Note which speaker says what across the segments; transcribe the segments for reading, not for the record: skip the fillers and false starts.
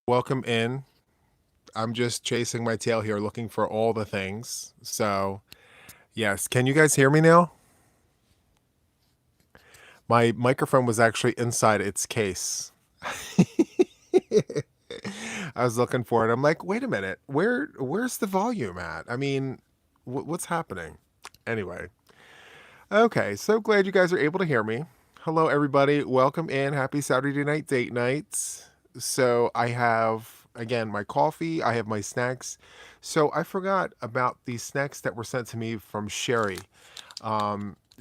Speaker 1: Welcome in. I'm just chasing my tail here looking for all the things. So, yes. Can you guys hear me now? My microphone was actually inside its case. I was looking for it. I'm like, wait a minute. Where's the volume at? I mean, what's happening? Anyway. Okay, so glad you guys are able to hear me. Hello everybody. Welcome in. Happy Saturday night date night. So, I have again my coffee, I have my snacks. So, I forgot about these snacks that were sent to me from Sherry.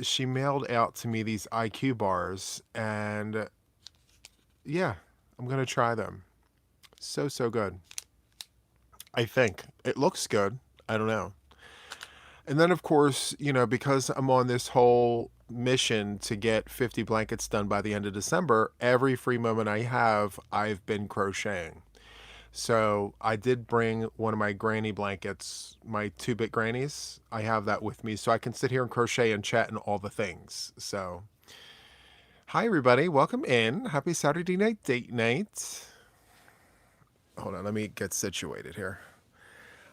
Speaker 1: She mailed out to me these IQ bars, and yeah, I'm gonna try them. So good. I think it looks good. I don't know. And then, of course, because I'm on this whole mission to get 50 blankets done by the end of December, every free moment I have, I've been crocheting. So I did bring one of my granny blankets, my 2-bit grannies. I have that with me so I can sit here and crochet and chat and all the things. So, hi everybody, welcome in. Happy Saturday night date night. Hold on, let me get situated here.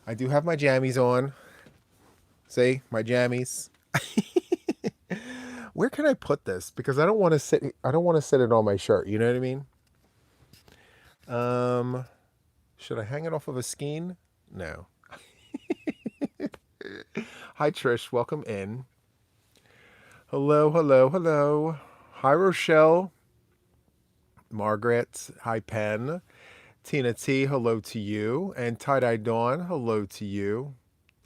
Speaker 1: I do have my jammies on. See, my jammies. Where can I put this? Because I don't want to sit it on my shirt, you know what I mean? Um should I hang it off of a skein? No. Hi Trish, welcome in. Hello, hello, hello. Hi Rochelle, Margaret, hi Pen, Tina T, hello to you, and Tie Dye Dawn, hello to you.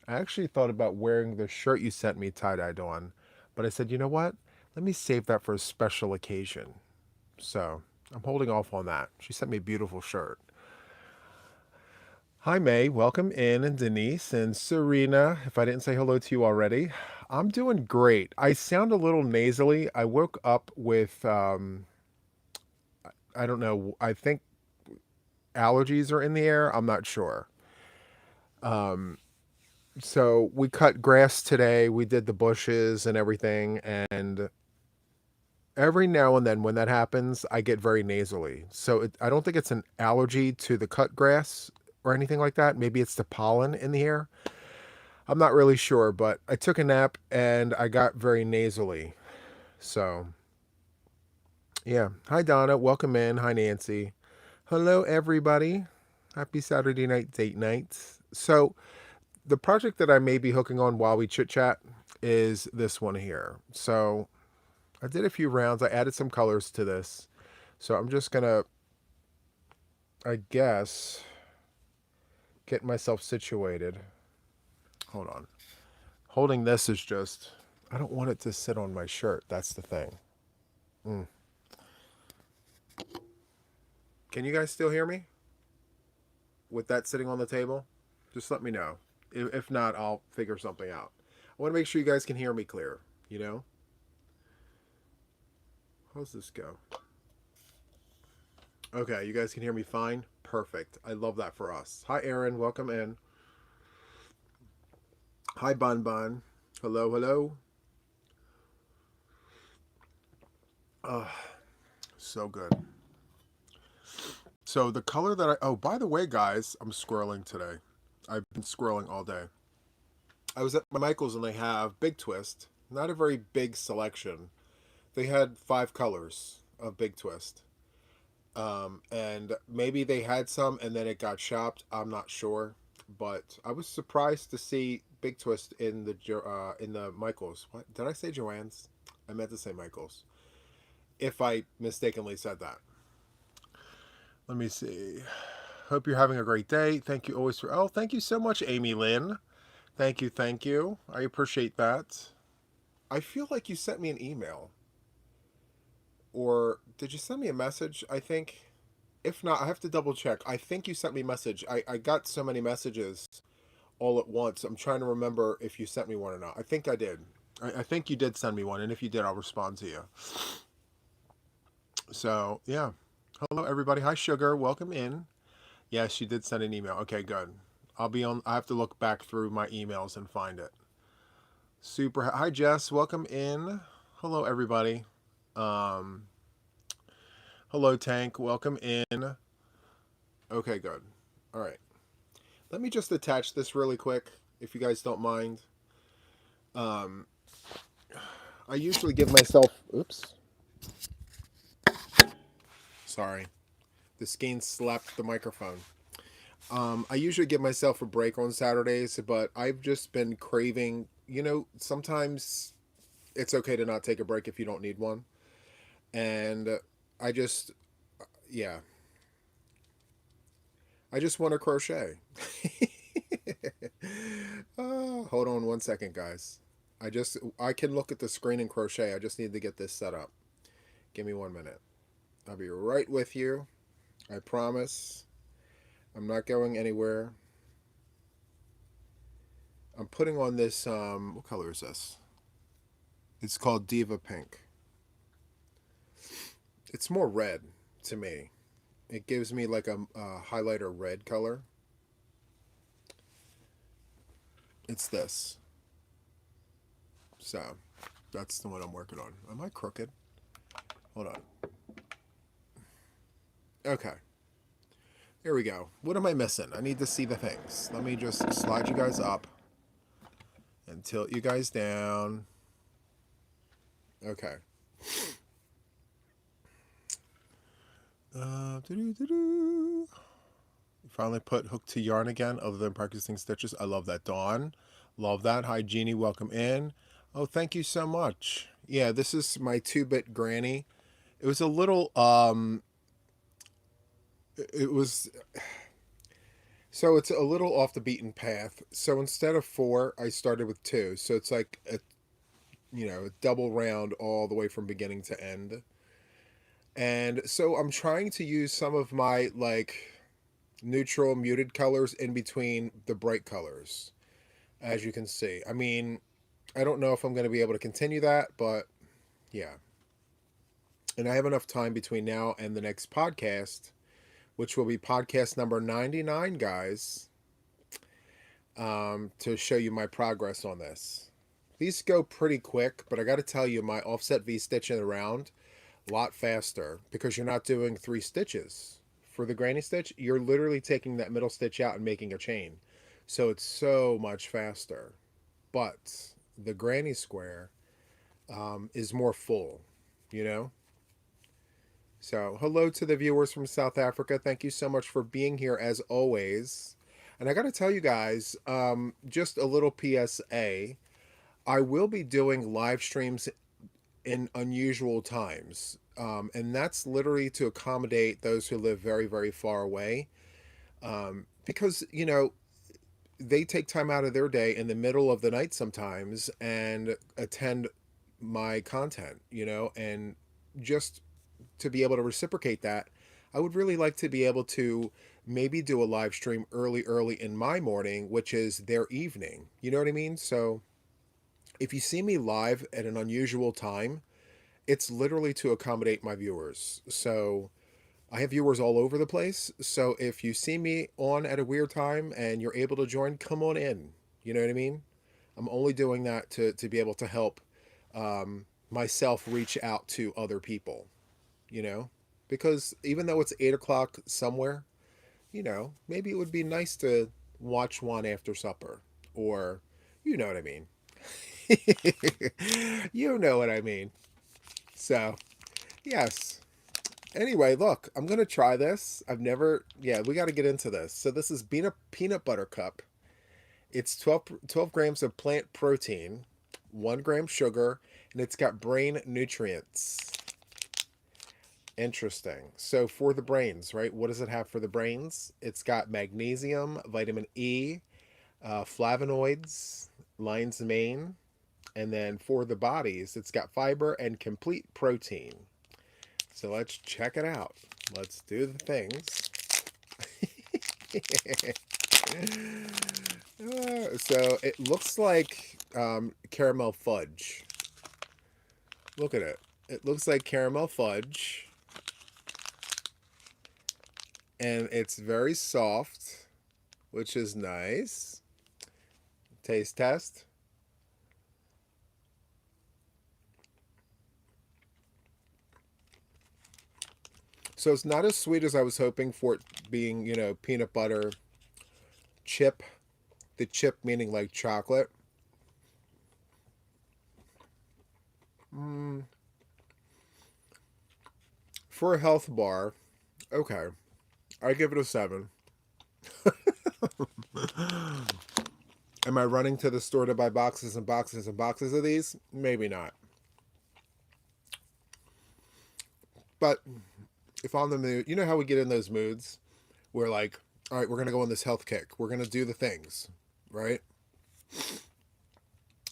Speaker 1: I actually thought about wearing the shirt you sent me, Tie Dye Dawn, but I said, you know what? Let me save that for a special occasion. So I'm holding off on that. She sent me a beautiful shirt. Hi May, welcome in, and Denise and Serena. If I didn't say hello to you already, I'm doing great. I sound a little nasally. I woke up with I don't know. I think allergies are in the air. I'm not sure. So we cut grass today. We did the bushes and everything, and every now and then when that happens, I get very nasally. So I don't think it's an allergy to the cut grass or anything like that. Maybe it's the pollen in the air. I'm not really sure, but I took a nap and I got very nasally. So, yeah. Hi, Donna. Welcome in. Hi, Nancy. Hello, everybody. Happy Saturday night date night. So, the project that I may be hooking on while we chit chat is this one here. So, I did a few rounds. I added some colors to this. So, I'm just going to, I guess, get myself situated. Hold on. Holding this is just, I don't want it to sit on my shirt. That's the thing. Mm. Can you guys still hear me with that sitting on the table? Just let me know. If not, I'll figure something out. I want to make sure you guys can hear me clear, you know? How's this go? Okay, you guys can hear me fine? Perfect. I love that for us. Hi, Aaron. Welcome in. Hi, Bun Bun. Hello, hello. Oh, so good. So the color that oh, by the way, guys, I'm scrolling today. I've been scrolling all day. I was at my Michael's and they have Big Twist. Not a very big selection. They had 5 colors of Big Twist. And maybe they had some and then it got shopped. I'm not sure, but I was surprised to see Big Twist in the Michaels. What did I say, Joanne's? I meant to say Michaels. If I mistakenly said that, let me see. Hope you're having a great day. Thank you always for. Oh, thank you so much, Amy Lynn. Thank you, thank you. I appreciate that. I feel like you sent me an email, or did you send me a message? I think. If not, I have to double check. I think you sent me a message. I got so many messages all at once. I'm trying to remember if you sent me one or not. I think I did. I think you did send me one, and if you did, I'll respond to you. So, yeah. Hello, everybody. Hi, Sugar. Welcome in. Yes, you did send an email. Okay, good. I'll be on. I have to look back through my emails and find it. Super. Hi, Jess. Welcome in. Hello, everybody. Um, hello, Tank. Welcome in. Okay, good. All right. Let me just attach this really quick, if you guys don't mind. Um, I usually give myself. Oops. Sorry. The skein slapped the microphone. I usually give myself a break on Saturdays, but I've just been craving. Sometimes it's okay to not take a break if you don't need one. And I just, yeah, I just want to crochet. Hold on one second, guys. I can look at the screen and crochet. I just need to get this set up. Give me 1 minute. I'll be right with you. I promise. I'm not going anywhere. I'm putting on this, what color is this? It's called Diva Pink. It's more red to me. It gives me like a highlighter red color. It's this. So, that's the one I'm working on. Am I crooked? Hold on. Okay. Here we go. What am I missing? I need to see the things. Let me just slide you guys up and tilt you guys down. Okay. Finally put hook to yarn again, other than practicing stitches. I love that. Dawn. Love that. Hi, Jeannie. Welcome in. Oh, thank you so much. Yeah, this is my 2-bit granny. It was a little, it was, so it's a little off the beaten path. So instead of 4, I started with 2. So it's like a double round all the way from beginning to end. And so I'm trying to use some of my like neutral muted colors in between the bright colors, as you can see. I mean, I don't know if I'm going to be able to continue that, but yeah. And I have enough time between now and the next podcast, which will be podcast number 99, guys, to show you my progress on this. These go pretty quick, but I got to tell you, my offset V stitching around a lot faster because you're not doing 3 stitches. For the granny stitch, you're literally taking that middle stitch out and making a chain. So it's so much faster. But the granny square is more full, you know? So hello to the viewers from South Africa. Thank you so much for being here as always. And I got to tell you guys, just a little PSA. I will be doing live streams in unusual times. And that's literally to accommodate those who live very, very far away. Because, they take time out of their day in the middle of the night sometimes and attend my content, and just to be able to reciprocate that, I would really like to be able to maybe do a live stream early in my morning, which is their evening. You know what I mean? So if you see me live at an unusual time, it's literally to accommodate my viewers. So I have viewers all over the place. So if you see me on at a weird time and you're able to join, come on in. You know what I mean? I'm only doing that to be able to help myself reach out to other people, because even though it's 8 o'clock somewhere, maybe it would be nice to watch Juan after supper, or you know what I mean. You know what I mean. So, yes. Anyway, look, I'm going to try this. We got to get into this. So this is peanut butter cup. It's 12 grams of plant protein, 1 gram sugar, and it's got brain nutrients. Interesting. So for the brains, right? What does it have for the brains? It's got magnesium, vitamin E, flavonoids, lion's mane, and then for the bodies, it's got fiber and complete protein. So let's check it out. Let's do the things. So it looks like caramel fudge. Look at it. It looks like caramel fudge. And it's very soft, which is nice. Taste test. So it's not as sweet as I was hoping for it being, peanut butter chip. The chip meaning like chocolate. Mm, for a health bar, okay. I give it a 7. Am I running to the store to buy boxes and boxes and boxes of these? Maybe not. But if I'm in the mood, you know how we get in those moods where like, all right, we're going to go on this health kick. We're going to do the things, right?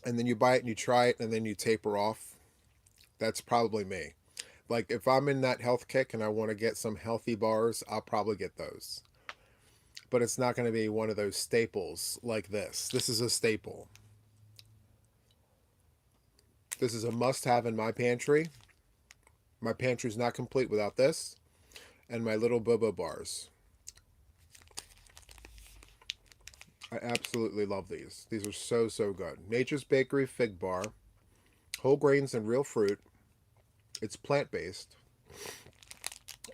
Speaker 1: And then you buy it and you try it and then you taper off. That's probably me. Like if I'm in that health kick and I want to get some healthy bars, I'll probably get those. But it's not going to be one of those staples like this. This is a staple. This is a must-have in my pantry. My pantry's not complete without this. And my little boba bars. I absolutely love these. These are so, so good. Nature's Bakery Fig Bar. Whole grains and real fruit. It's plant-based.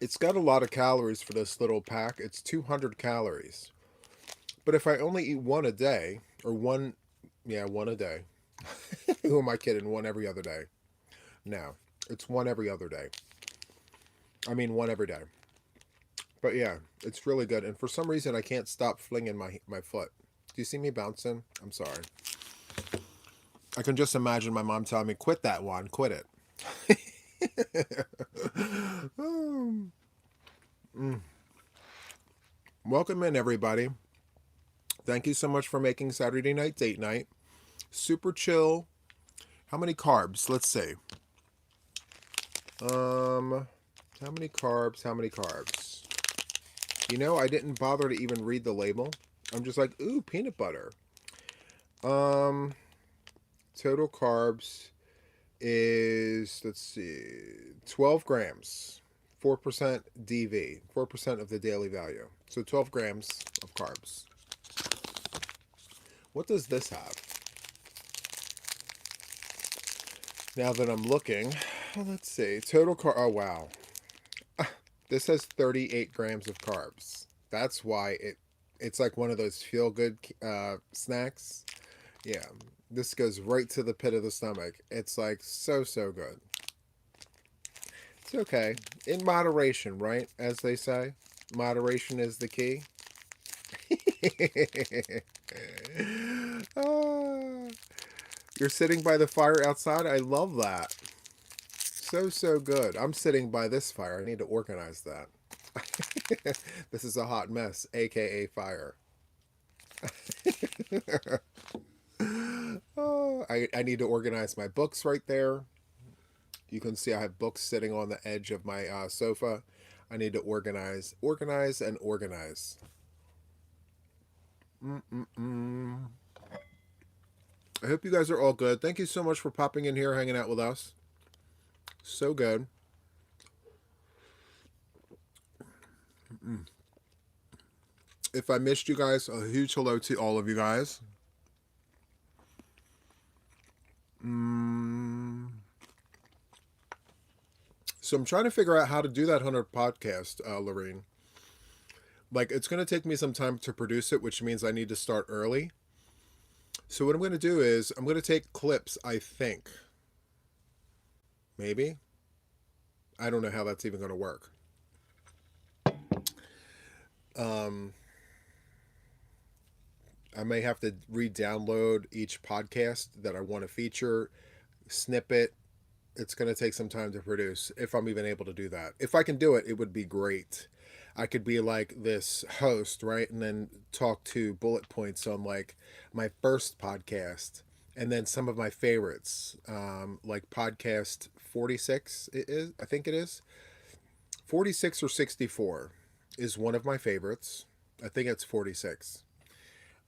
Speaker 1: It's got a lot of calories for this little pack. It's 200 calories. But if I only eat one a day, or one a day. Who am I kidding? One every other day. No, it's one every other day. I mean, one every day. But yeah, it's really good. And for some reason, I can't stop flinging my foot. Do you see me bouncing? I'm sorry. I can just imagine my mom telling me, quit that, Juan, quit it. Mm. Welcome in, everybody. Thank you so much for making Saturday night date night. Super chill. How many carbs? Let's see. How many carbs? How many carbs? I didn't bother to even read the label. I'm just like, ooh, peanut butter. Total carbs is, let's see, 12 grams. 4% DV, 4% of the daily value. So 12 grams of carbs. What does this have? Now that I'm looking, let's see. Total carb. Oh, wow. This has 38 grams of carbs. That's why it's like one of those feel-good snacks. Yeah, this goes right to the pit of the stomach. It's like so, so good. It's okay. In moderation, right? As they say. Moderation is the key. Ah, you're sitting by the fire outside? I love that. So, so good. I'm sitting by this fire. I need to organize that. This is a hot mess, aka fire. Oh, I need to organize my books right there. You can see I have books sitting on the edge of my sofa. I need to organize, and organize. Mm-mm-mm. I hope you guys are all good. Thank you so much for popping in here, hanging out with us. So good. Mm. If I missed you guys, a huge hello to all of you guys. So I'm trying to figure out how to do that 100 podcast, Lorene. Like, it's going to take me some time to produce it, which means I need to start early. So what I'm going to do is I'm going to take clips, I think. Maybe. I don't know how that's even going to work. I may have to re-download each podcast that I want to feature, snippet. It's going to take some time to produce, if I'm even able to do that. If I can do it, it would be great. I could be like this host, right? And then talk to bullet points on like my first podcast and then some of my favorites, like podcast 46, it is, I think it is. 46 or 64 is one of my favorites. I think it's 46.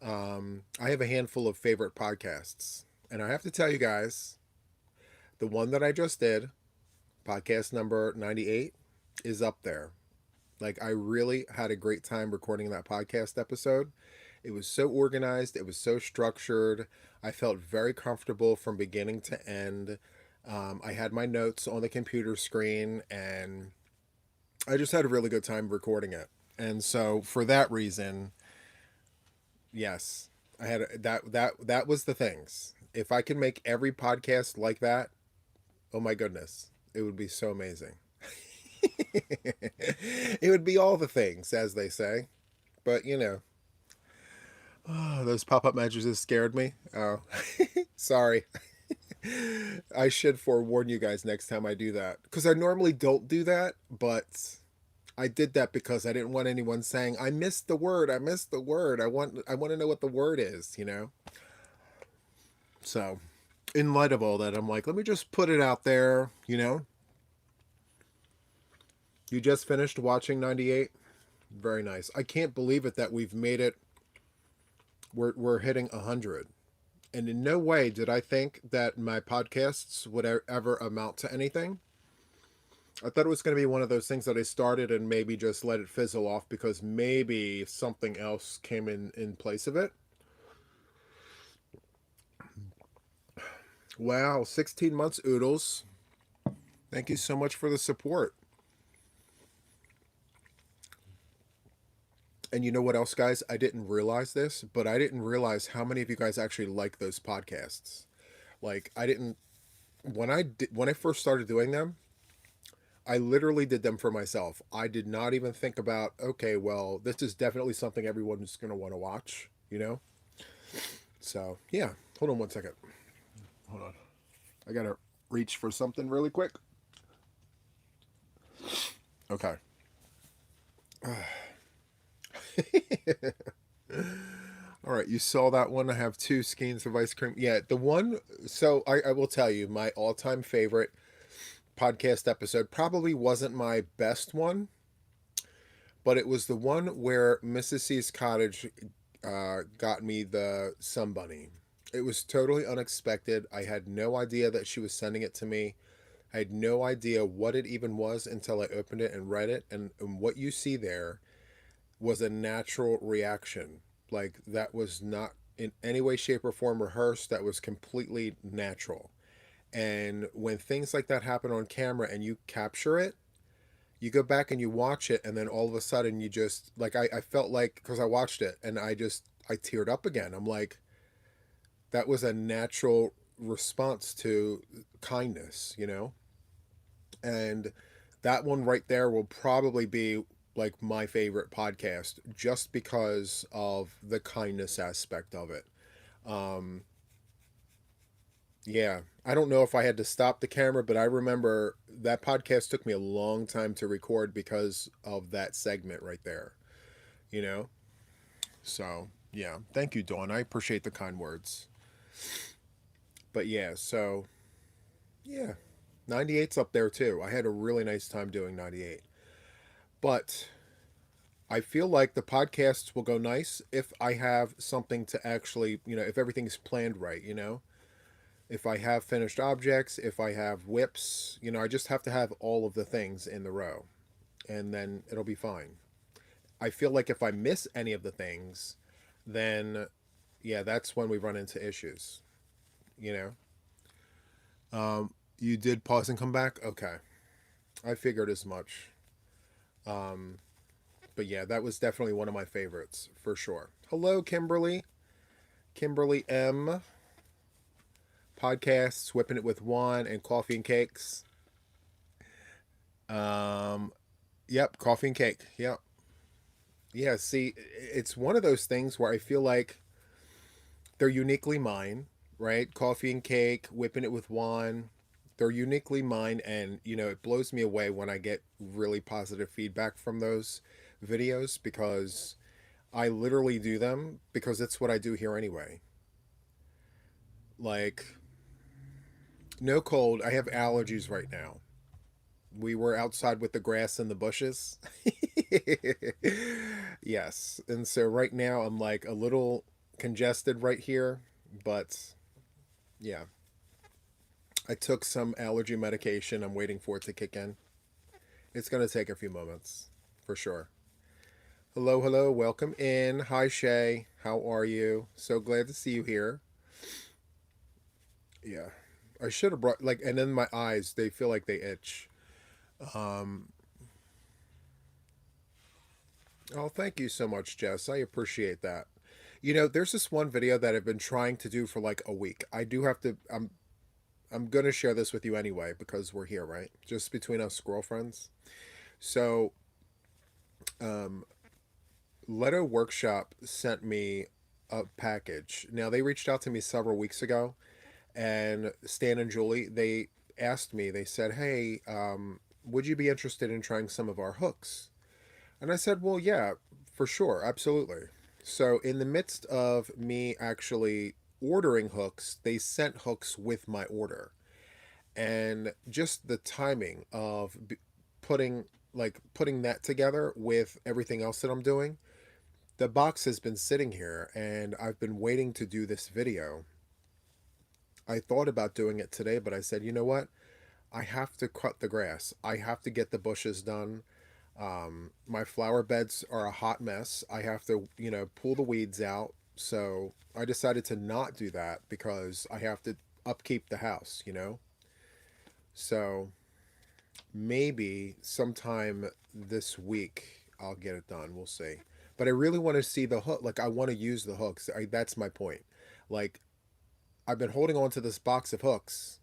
Speaker 1: I have a handful of favorite podcasts. And I have to tell you guys, the one that I just did, podcast number 98, is up there. Like, I really had a great time recording that podcast episode. It was so organized. It was so structured. I felt very comfortable from beginning to end. I had my notes on the computer screen, and I just had a really good time recording it. And so for that reason, yes, I had that was the things. If I could make every podcast like that, oh my goodness, it would be so amazing. It would be all the things, as they say. But oh, those pop-up mattresses scared me. Oh, sorry. I should forewarn you guys next time I do that, because I normally don't do that, but I did that because I didn't want anyone saying I missed the word. I missed the word. I want to know what the word is. So, in light of all that, I'm like, let me just put it out there. You just finished watching 98. Very nice. I can't believe it that we've made it. We're hitting 100. And in no way did I think that my podcasts would ever amount to anything. I thought it was going to be one of those things that I started and maybe just let it fizzle off because maybe something else came in place of it. Wow, 16 months, Oodles. Thank you so much for the support. And you know what else, guys? I didn't realize this, but I didn't realize how many of you guys actually like those podcasts. Like, I didn't when I first started doing them, I literally did them for myself. I did not even think about, okay, well, this is definitely something everyone's going to want to watch. So, yeah. Hold on one second. Hold on. I got to reach for something really quick. Okay. All right, you saw that one. I have two skeins of ice cream. Yeah, the one. So I will tell you, my all-time favorite podcast episode probably wasn't my best one, but it was the one where Mrs. C's Cottage got me the Sun Bunny. It was totally unexpected. I had no idea that she was sending it to me. I had no idea what it even was until I opened it and read it. And what you see there was a natural reaction. Like, that was not in any way, shape, or form rehearsed. That was completely natural. And when things like that happen on camera and you capture it, you go back and you watch it, and then all of a sudden you just, like, I felt like, because I watched it and I teared up again. I'm like, that was a natural response to kindness. And that one right there will probably be like my favorite podcast just because of the kindness aspect of it. Um, yeah, I don't know if I had to stop the camera, but I remember that podcast took me a long time to record because of that segment right there, you know? So, yeah, thank you, Dawn. I appreciate the kind words. But yeah, so, yeah, 98's up there too. I had a really nice time doing 98. But I feel like the podcasts will go nice if I have something to actually, if everything's planned right. If I have finished objects, if I have whips, I just have to have all of the things in the row and then it'll be fine. I feel like if I miss any of the things, then yeah, that's when we run into issues, you know? You did pause and come back? Okay. I figured as much. Um, but yeah, that was definitely one of my favorites for sure. Hello, Kimberly. Kimberly M. Podcasts, whipping it with Juan and coffee and cakes. Um, yep, coffee and cake. Yep. Yeah, see, it's one of those things where I feel like they're uniquely mine, right? Coffee and cake, whipping it with Juan. They're uniquely mine, and it blows me away when I get really positive feedback from those videos because I literally do them because it's what I do here anyway. Like, no cold. I have allergies right now. We were outside with the grass and the bushes. Yes. And so right now I'm like a little congested right here, but yeah. I took some allergy medication. I'm waiting for it to kick in. It's going to take a few moments for sure. Hello, hello. Welcome in. Hi, Shay. How are you? So glad to see you here. Yeah. I should have brought, like, and then my eyes, they feel like they itch. Um, Oh, thank you so much, Jess. I appreciate that. You know, there's this one video that I've been trying to do for like a week. I do have to. I'm gonna share this with you anyway because we're here, right? Just between us girlfriends. So, um, Leto Workshop sent me a package. Now they reached out to me several weeks ago, and Stan and Julie they asked me. They said, "Hey, would you be interested in trying some of our hooks?" And I said, "Well, yeah, for sure, absolutely." So, in the midst of me actually ordering hooks, they sent hooks with my order. And just the timing of putting putting that together with everything else that I'm doing, the box has been sitting here and I've been waiting to do this video. I thought about doing it today, but I said, you know what? I have to cut the grass. I have to get the bushes done. My flower beds are a hot mess. I have to, pull the weeds out. So I decided to not do that because I have to upkeep the house. So maybe sometime this week I'll get it done. We'll see. But I really want to see the hook. Like, I want to use the hooks. That's my point. Like, I've been holding on to this box of hooks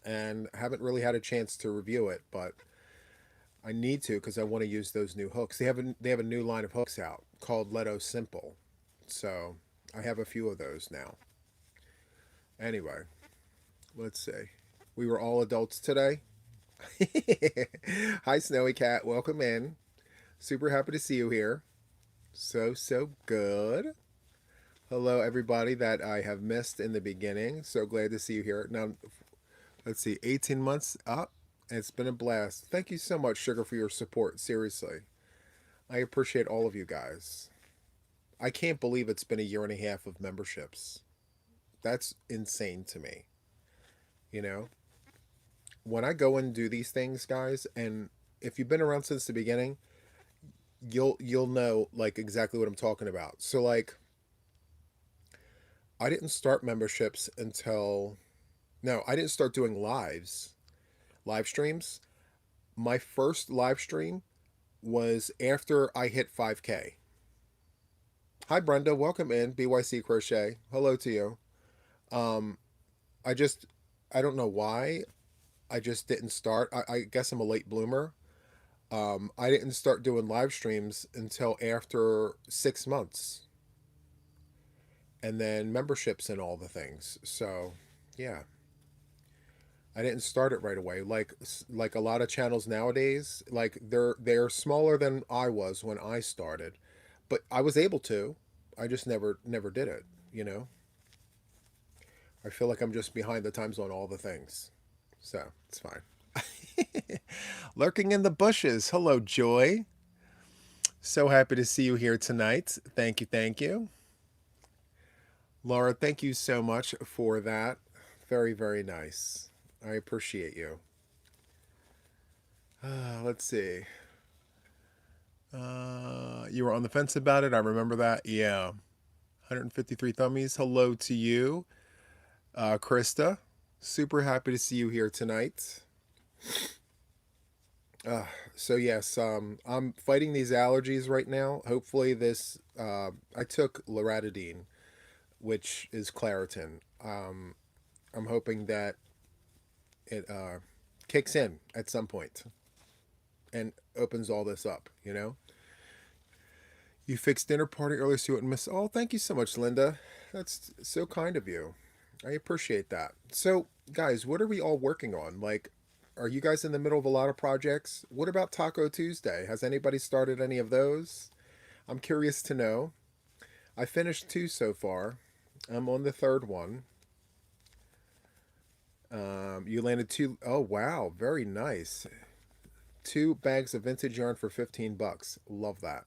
Speaker 1: and haven't really had a chance to review it, but I need to because I want to use those new hooks. They have a new line of hooks out called Leto Simple. So I have a few of those now. Anyway, let's see. We were all adults today. Hi, Snowy Cat. Welcome in. Super happy to see you here. So good. Hello, everybody that I have missed in the beginning. So glad to see you here. Now, let's see, 18 months up. It's been a blast. Thank you so much, Sugar, for your support. Seriously. I appreciate all of you guys. I can't believe it's been a year and a half of memberships. That's insane to me. You know? When I go and do these things, guys, and if you've been around since the beginning, you'll know like exactly what I'm talking about. So like I didn't start memberships until no, I didn't start doing live streams. My first live stream was after I hit 5K. Hi Brenda, welcome in BYC Crochet. Hello to you. Um I just I don't know why I just didn't start. I guess I'm a late bloomer. I didn't start doing live streams until after 6 months, and then memberships and all the things. So, yeah, I didn't start it right away. Like a lot of channels nowadays, like they're smaller than I was when I started, but I was able to. I just never did it. You know, I feel like I'm just behind the times on all the things, so it's fine. Lurking in the bushes. Hello, Joy. So happy to see you here tonight. Thank you, thank you. Laura, thank you so much for that. Very, very nice. I appreciate you. Let's see. You were on the fence about it. I remember that. Yeah. 153 thummies. Hello to you, Krista. Super happy to see you here tonight. Uh, so yes, I'm fighting these allergies right now. Hopefully, I took loratadine, which is Claritin. I'm hoping that it kicks in at some point and opens all this up. You fixed dinner party earlier so you wouldn't miss. Oh, thank you so much, Linda. That's so kind of you. I appreciate that. So, guys, what are we all working on? Like, are you guys in the middle of a lot of projects? What about Taco Tuesday? Has anybody started any of those? I'm curious to know. I finished two so far. I'm on the third one. You landed two. Oh, wow. Very nice. 2 bags of vintage yarn for 15 bucks. Love that.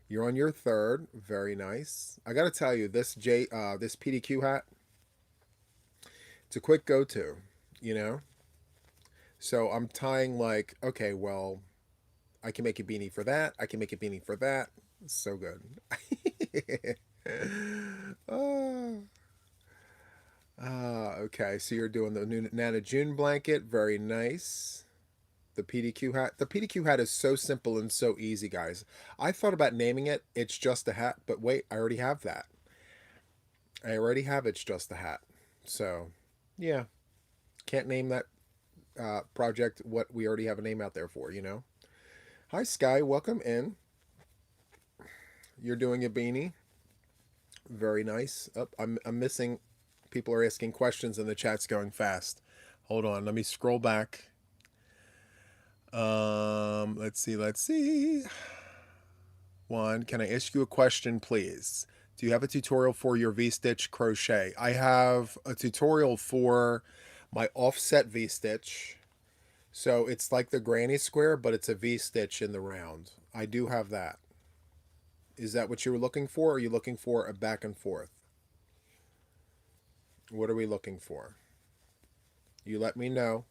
Speaker 1: You're on your third. Very nice. I got to tell you, this PDQ hat, it's a quick go-to, you know? So I'm tying like, okay, well, I can make a beanie for that. I can make a beanie for that. So good. oh. Okay, so you're doing the new Nana June blanket. Very nice. the PDQ hat. The PDQ hat is so simple and so easy, guys. I thought about naming it It's Just a Hat, but wait, I already have that. I already have It's Just a Hat. So, yeah, can't name that project what we already have a name out there for, you know? Hi, Sky. Welcome in. You're doing a beanie. Very nice. Oh, I'm missing. People are asking questions and the chat's going fast. Hold on. Let me scroll back. Let's see. Let's see. Juan, can I ask you a question, please? Do you have a tutorial for your V-stitch crochet? I have a tutorial for my offset V-stitch. So it's like the granny square, but it's a V-stitch in the round. I do have that. Is that what you were looking for? Or are you looking for a back and forth? What are we looking for? You let me know.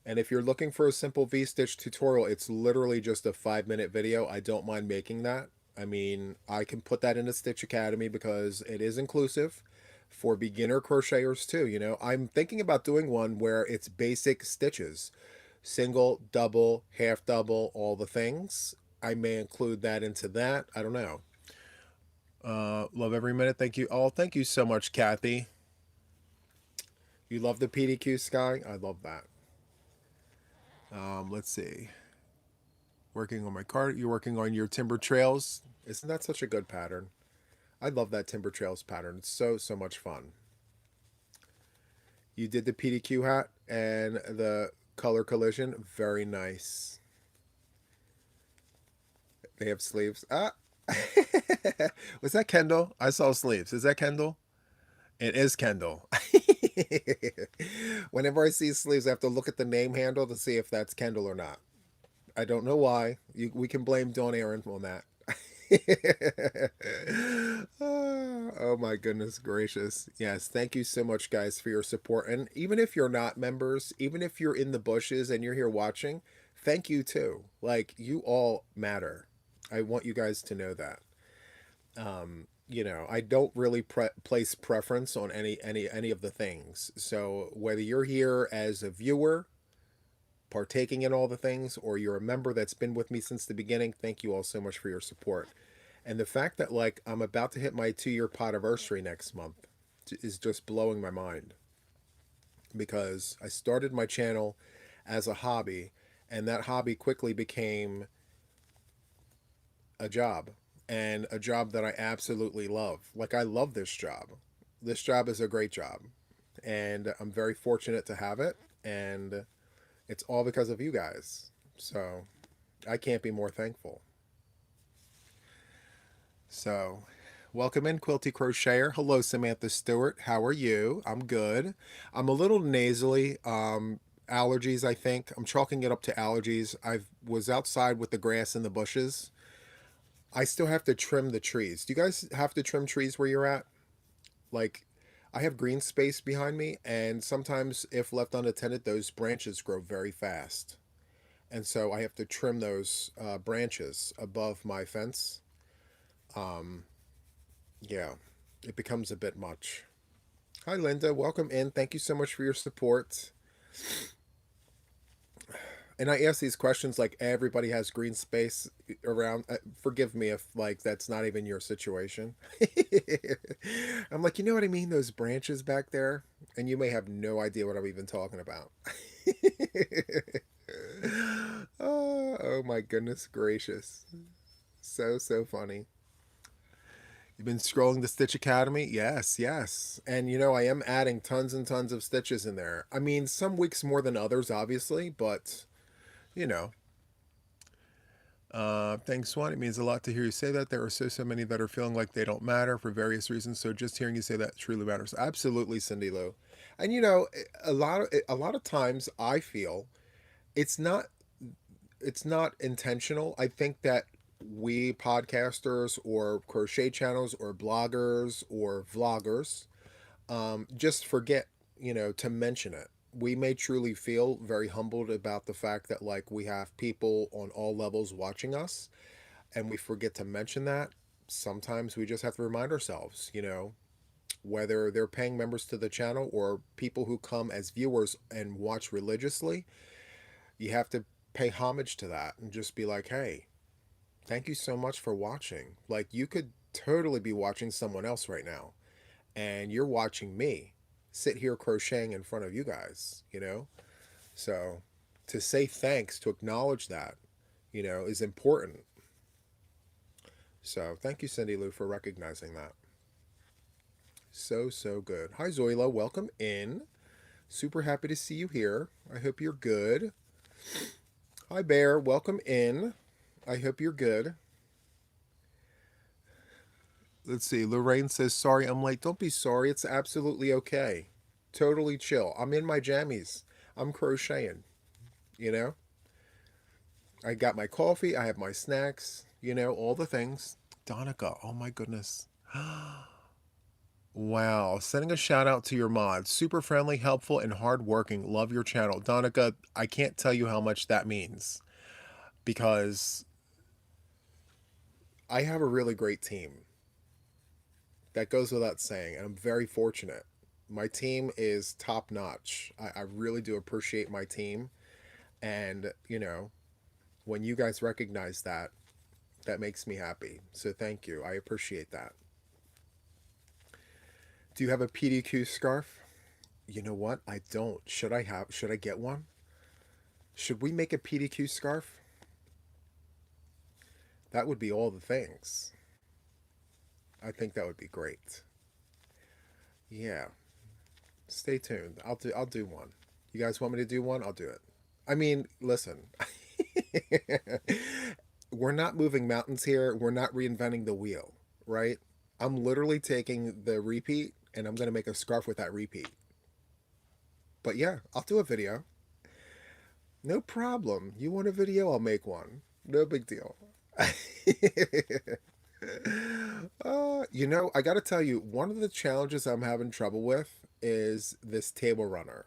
Speaker 1: And if you're looking for a simple V-stitch tutorial, it's literally just a 5-minute video. I don't mind making that. I mean, I can put that into Stitch Academy because it is inclusive for beginner crocheters too, you know. I'm thinking about doing one where it's basic stitches. Single, double, half double, all the things. I may include that into that. I don't know. Love every minute. Thank you all. Thank you so much, Kathy. You love the PDQ, Sky? I love that. Let's see. Working on my cart. You're working on your Timber Trails. Isn't that such a good pattern? I love that Timber Trails pattern. It's so much fun. You did the PDQ hat and the color collision. Very nice. They have sleeves. Ah. Was that Kendall? I saw sleeves. Is that Kendall? It is Kendall. Whenever I see sleeves, I have to look at the name handle to see if that's Kendall or not. I don't know why. We can blame Dawn Aaron on that. Oh my goodness gracious. Yes, thank you so much, guys, for your support. And even if you're not members, even if you're in the bushes and you're here watching, thank you too. Like, you all matter. I want you guys to know that. You know, I don't really place preference on any of the things. So whether you're here as a viewer partaking in all the things, or you're a member that's been with me since the beginning, thank you all so much for your support. And the fact that, like, I'm about to hit my 2-year podiversary next month is just blowing my mind, because I started my channel as a hobby, and that hobby quickly became a job, and a job that I absolutely love. Like, I love this job. This job is a great job, and I'm very fortunate to have it, and it's all because of you guys. So I can't be more thankful. So welcome in, Quilty Crocheter. Hello, Samantha Stewart. How are you? I'm good. I'm a little nasally. Allergies, I think. I'm chalking it up to allergies. I was outside with the grass in the bushes. I still have to trim the trees. Do you guys have to trim trees where you're at? Like, I have green space behind me, and sometimes if left unattended, those branches grow very fast. And so I have to trim those branches above my fence. Um, yeah, it becomes a bit much. Hi, Linda. Welcome in. Thank you so much for your support. And I ask these questions like everybody has green space around. Forgive me if, like, that's not even your situation. I'm like, you know what I mean? Those branches back there, and you may have no idea what I'm even talking about. Oh my goodness gracious. So funny. You've been scrolling the Stitch Academy? Yes, yes. And you know, I am adding tons and tons of stitches in there. I mean, some weeks more than others, obviously, but you know. Thanks, Juan. It means a lot to hear you say that. There are so many that are feeling like they don't matter for various reasons. So just hearing you say that truly matters. Absolutely, Cindy Lou. And you know, a lot of times I feel it's not intentional. I think that we podcasters or crochet channels or bloggers or vloggers just forget, you know, to mention it. We may truly feel very humbled about the fact that, like, we have people on all levels watching us, and we forget to mention that. Sometimes we just have to remind ourselves, you know, whether they're paying members to the channel or people who come as viewers and watch religiously, you have to pay homage to that and just be like, hey, thank you so much for watching. Like, you could totally be watching someone else right now, and you're watching me sit here crocheting in front of you guys, you know? So to say thanks, to acknowledge that, is important. So thank you, Cindy Lou, for recognizing that. So, so good. Hi, Zoila. Welcome in. Super happy to see you here. I hope you're good. Hi, Bear. Welcome in. I hope you're good. Let's see. Lorraine says, sorry, I'm late. Don't be sorry. It's absolutely okay. Totally chill. I'm in my jammies. I'm crocheting, you know? I got my coffee. I have my snacks, all the things. Donica, oh my goodness. Wow. Sending a shout out to your mods. Super friendly, helpful, and hardworking. Love your channel. Donica, I can't tell you how much that means because I have a really great team. That goes without saying, and I'm very fortunate. My team is top notch. I really do appreciate my team. And, when you guys recognize that, that makes me happy. So thank you. I appreciate that. Do you have a PDQ scarf? You know what? I don't. Should I get one? Should we make a PDQ scarf? That would be all the things. I think that would be great. Yeah. Stay tuned. I'll do one. You guys want me to do one? I'll do it. I mean, listen. We're not moving mountains here. We're not reinventing the wheel, right? I'm literally taking the repeat and I'm going to make a scarf with that repeat. But yeah, I'll do a video. No problem. You want a video? I'll make one. No big deal. I got to tell you, one of the challenges I'm having trouble with is this table runner.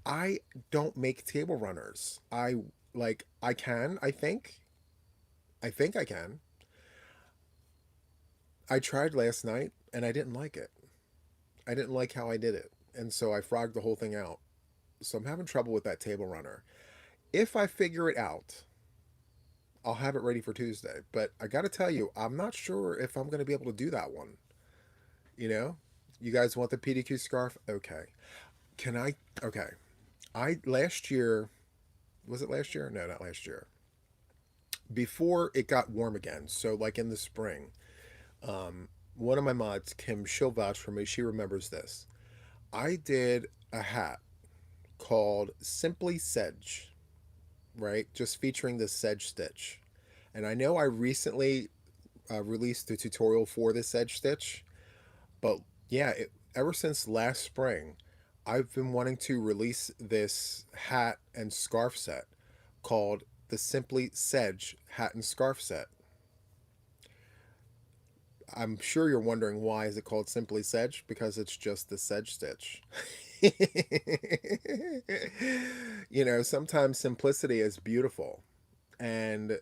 Speaker 1: I don't make table runners. I can, I think. I think I can. I tried last night and I didn't like it. I didn't like how I did it. And so I frogged the whole thing out. So I'm having trouble with that table runner. If I figure it out, I'll have it ready for Tuesday. But I got to tell you, I'm not sure if I'm going to be able to do that one. You know? You guys want the PDQ scarf? Okay. Can I? Okay. Last year, was it last year? No, not last year. Before it got warm again, so like in the spring, one of my mods, Kim, she'll vouch for me. She remembers this. I did a hat called Simply Sedge, right? Just featuring the sedge stitch. And I know I recently released a tutorial for the sedge stitch, but yeah, ever since last spring, I've been wanting to release this hat and scarf set called the Simply Sedge hat and scarf set. I'm sure you're wondering why is it called Simply Sedge? Because it's just the sedge stitch. Sometimes simplicity is beautiful. And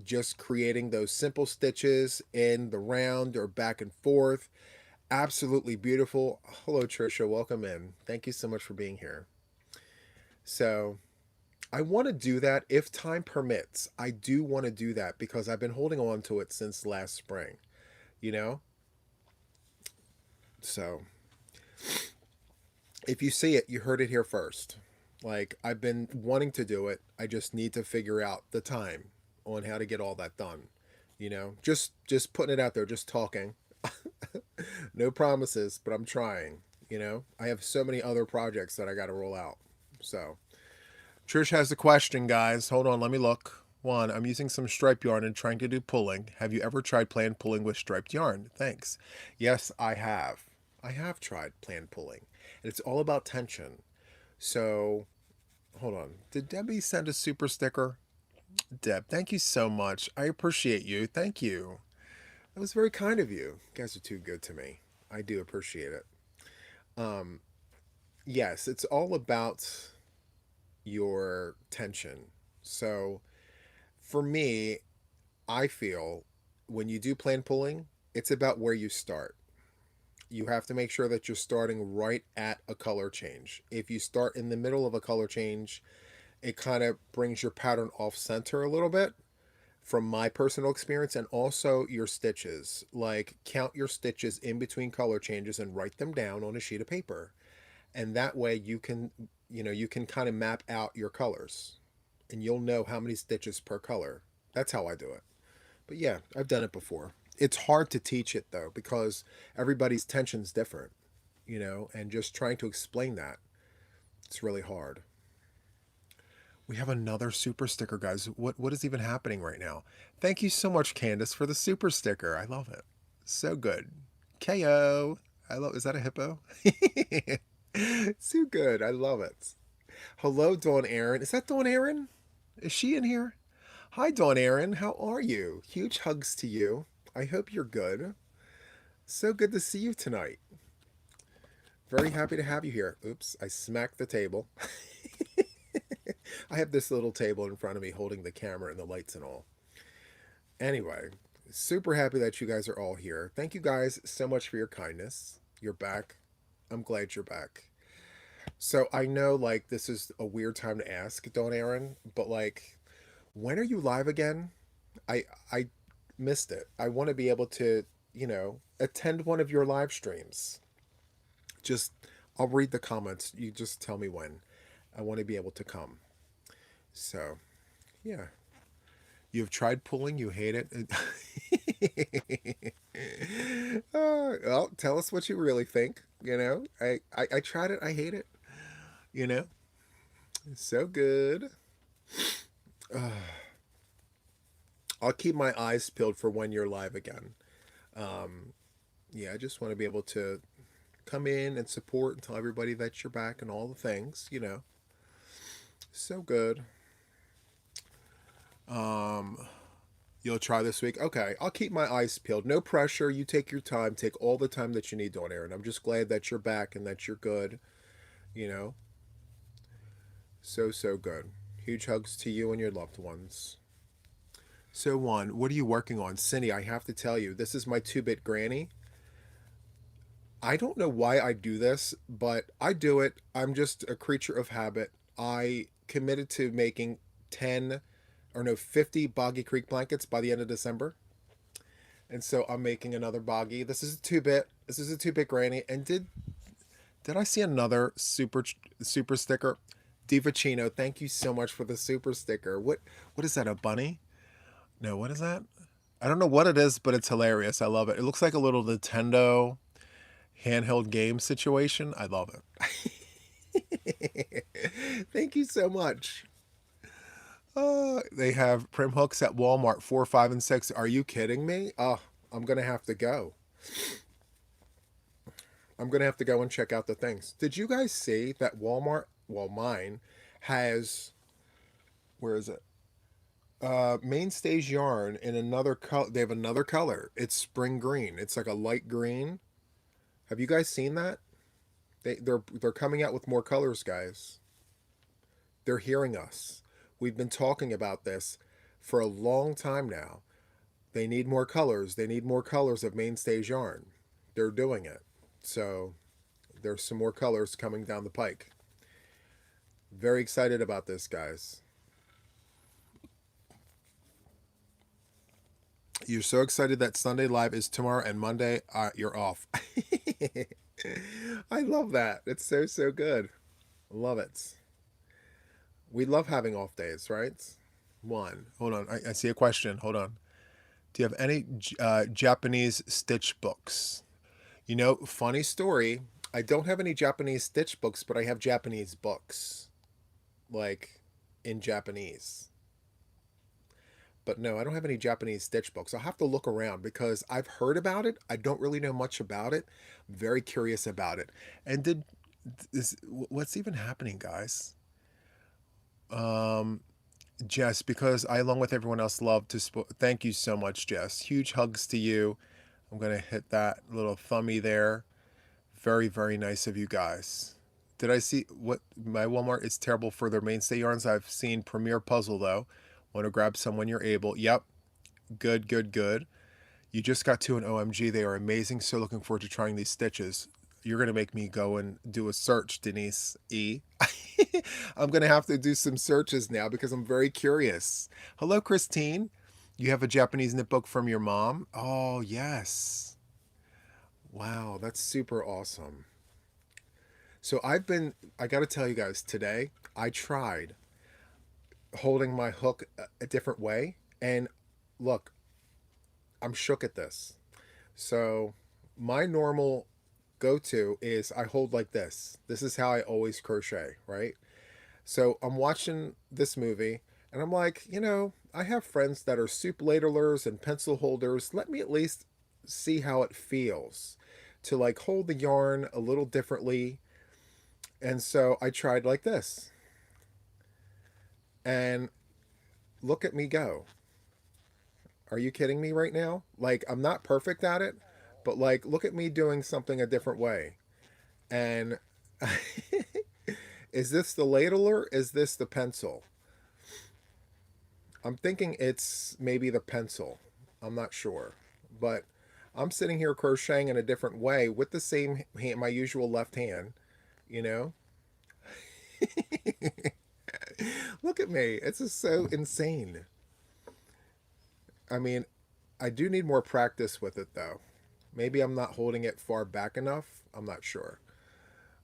Speaker 1: just creating those simple stitches in the round or back and forth, absolutely beautiful. Hello, Trisha. Welcome in. Thank you so much for being here. So I want to do that if time permits. I do want to do that because I've been holding on to it since last spring, you know? So if you see it, you heard it here first. Like, I've been wanting to do it. I just need to figure out the time on how to get all that done. Just putting it out there, just talking. No promises, but I'm trying. I have so many other projects that I got to roll out. So Trish has a question, guys. Hold on, let me look. Juan, I'm using some striped yarn and trying to do pulling. Have you ever tried planned pulling with striped yarn? Thanks. Yes, I have. I have tried planned pulling. And it's all about tension. So, hold on. Did Debbie send a super sticker? Deb, thank you so much. I appreciate you. Thank you. That was very kind of you. You guys are too good to me. I do appreciate it. Yes, it's all about your tension. So, for me, I feel when you do planned pulling, it's about where you start. You have to make sure that you're starting right at a color change. If you start in the middle of a color change, It kind of brings your pattern off center a little bit from my personal experience, and also your stitches. Like, count your stitches in between color changes and write them down on a sheet of paper. And that way you can kind of map out your colors and you'll know how many stitches per color. That's how I do it. But yeah, I've done it before. It's hard to teach it though because everybody's tension's different, and just trying to explain that, it's really hard. We have another super sticker, guys. What is even happening right now? Thank you so much, Candace, for the super sticker. I love it. So good. KO. I love. Is that a hippo? So good. I love it. Hello, Dawn Aaron. Is that Dawn Aaron? Is she in here? Hi, Dawn Aaron. How are you? Huge hugs to you. I hope you're good. So good to see you tonight. Very happy to have you here. Oops, I smacked the table. I have this little table in front of me holding the camera and the lights and all. Anyway, super happy that you guys are all here. Thank you guys so much for your kindness. You're back. I'm glad you're back. So I know like this is a weird time to ask, Dawn Aaron, but like when are you live again? I missed it. I want to be able to, attend one of your live streams. Just I'll read the comments. You just tell me when. I want to be able to come. So, yeah. You've tried pulling, you hate it. Well, tell us what you really think. I tried it, I hate it. You know, so good. I'll keep my eyes peeled for when you're live again. Yeah, I just want to be able to come in and support and tell everybody that you're back and all the things. So good. You'll try this week? Okay, I'll keep my eyes peeled. No pressure. You take your time. Take all the time that you need, Dawn Aaron. I'm just glad that you're back and that you're good. You know? So, so good. Huge hugs to you and your loved ones. So, Juan, what are you working on? Cindy, I have to tell you, this is my 2-bit granny. I don't know why I do this, but I do it. I'm just a creature of habit. I committed to making 10 or no 50 Boggy Creek blankets by the end of December. And so I'm making another Boggy. This is a 2-bit. This is a 2-bit granny. And did I see another super sticker? Divacino, thank you so much for the super sticker. What is that, a bunny? No, what is that? I don't know what it is, but it's hilarious. I love it. It looks like a little Nintendo handheld game situation. I love it. Thank you so much. They have prim hooks at Walmart 4, 5, and 6. Are you kidding me? Oh, I'm gonna have to go. I'm gonna have to go and check out the things. Did you guys see that Walmart? Well, mine has. Where is it? Mainstays yarn in another color. They have another color. It's spring green. It's like a light green. Have you guys seen that? They're coming out with more colors, guys. They're hearing us. We've been talking about this for a long time now. They need more colors. They need more colors of Mainstays yarn. They're doing it. So there's some more colors coming down the pike. Very excited about this, guys. You're so excited that Sunday Live is tomorrow and Monday you're off. I love that. It's so, so good. Love it. We love having off days, right? One. Hold on. I see a question. Hold on. Do you have any Japanese stitch books? Funny story. I don't have any Japanese stitch books, but I have Japanese books. Like, in Japanese. But no, I don't have any Japanese stitch books. I'll have to look around because I've heard about it. I don't really know much about it. I'm very curious about it. And what's even happening, guys? Jess, because I, along with everyone else, love to thank you so much, Jess. Huge hugs to you. I'm going to hit that little thummy there. Very, very nice of you guys. Did I see what my Walmart is terrible for their mainstay yarns? I've seen Premier Puzzle, though. Want to grab some when you're able. Yep. Good, good, good. You just got 2 an OMG. They are amazing. So looking forward to trying these stitches. You're going to make me go and do a search, Denise E. I'm going to have to do some searches now because I'm very curious. Hello, Christine. You have a Japanese knit book from your mom? Oh, yes. Wow, that's super awesome. So I got to tell you guys, today I tried holding my hook a different way. And look, I'm shook at this. So my normal go to is I hold like this. This is how I always crochet, right? So I'm watching this movie and I'm like, I have friends that are soup ladlers and pencil holders. Let me at least see how it feels to like hold the yarn a little differently. And so I tried like this. And look at me go. Are you kidding me right now? Like, I'm not perfect at it, but like, look at me doing something a different way. And is this the ladler? Is this the pencil? I'm thinking it's maybe the pencil. I'm not sure. But I'm sitting here crocheting in a different way with the same hand, my usual left hand, you know? Look at me. It's just so insane. I mean, I do need more practice with it though. Maybe I'm not holding it far back enough. I'm not sure.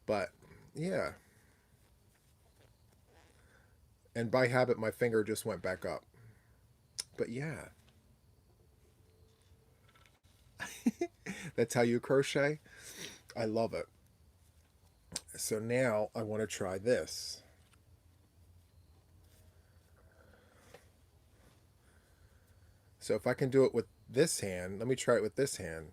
Speaker 1: But yeah. And by habit, my finger just went back up. But yeah, that's how you crochet. I love it. So now I want to try this. So if I can do it with this hand, let me try it with this hand.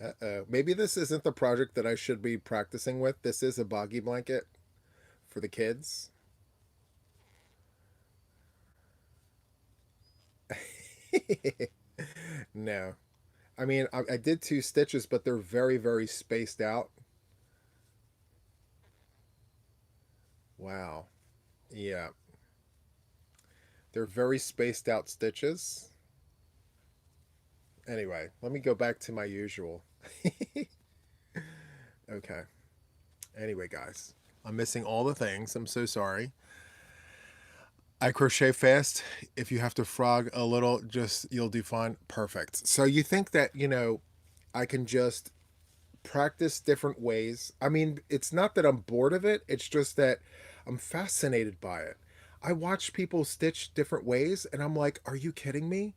Speaker 1: Uh-oh. Maybe this isn't the project that I should be practicing with. This is a boggy blanket for the kids. No. I mean, I did two stitches, but they're very, very spaced out. Wow. Yeah. They're very spaced out stitches. Anyway, let me go back to my usual. Okay. Anyway, guys, I'm missing all the things. I'm so sorry. I crochet fast. If you have to frog a little, just you'll do fine. Perfect. So you think that, I can just practice different ways. I mean, it's not that I'm bored of it, it's just that I'm fascinated by it. I watch people stitch different ways and I'm like, are you kidding me?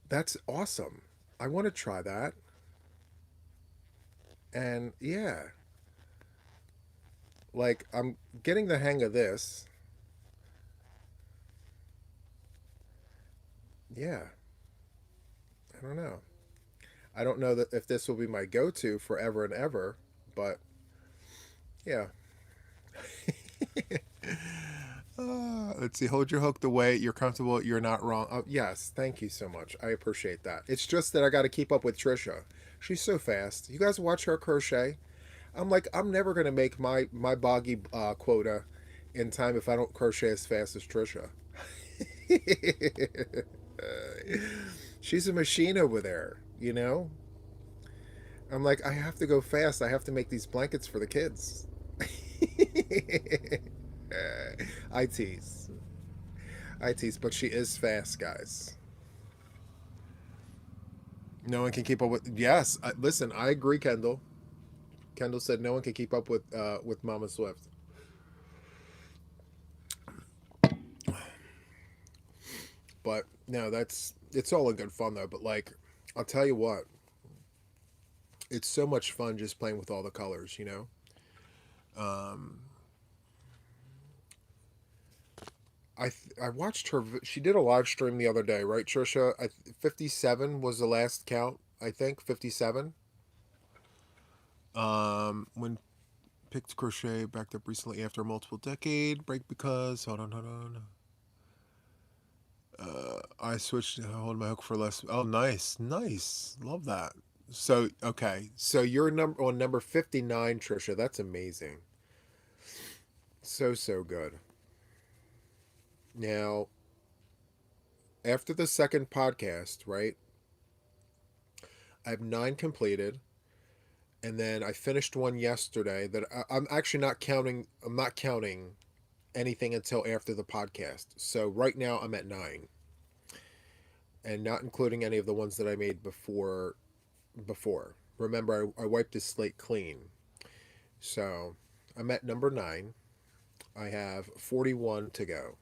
Speaker 1: That's awesome. I want to try that. And yeah, like I'm getting the hang of this. Yeah, I don't know. I don't know that if this will be my go-to forever and ever, but yeah. Let's see. Hold your hook the way you're comfortable. You're not wrong. Oh, yes. Thank you so much. I appreciate that. It's just that I got to keep up with Trisha. She's so fast. You guys watch her crochet. I'm like, I'm never gonna make my boggy quota in time if I don't crochet as fast as Trisha. She's a machine over there. I'm like, I have to go fast. I have to make these blankets for the kids. I tease. I tease, but she is fast, guys. No one can keep up with. Yes, listen, I agree, Kendall. Kendall said no one can keep up with Mama Swift. But no, it's all in good fun though. But like, I'll tell you what, it's so much fun just playing with all the colors. Um, I watched her. She did a live stream the other day, right, Trisha? 57 was the last count. I think 57. When picked crochet backed up recently after a multiple decade break because hold on. I switched to hold my hook for less. Oh, nice, nice, love that. So okay, so you're number 59, Trisha. That's amazing. So good. Now, after the second podcast, right? I have 9 completed, and then I finished one yesterday that I'm actually not counting. I'm not counting anything until after the podcast. So right now I'm at 9, and not including any of the ones that I made before. Before, remember, I wiped the slate clean. So I'm at number 9. I have 41 to go.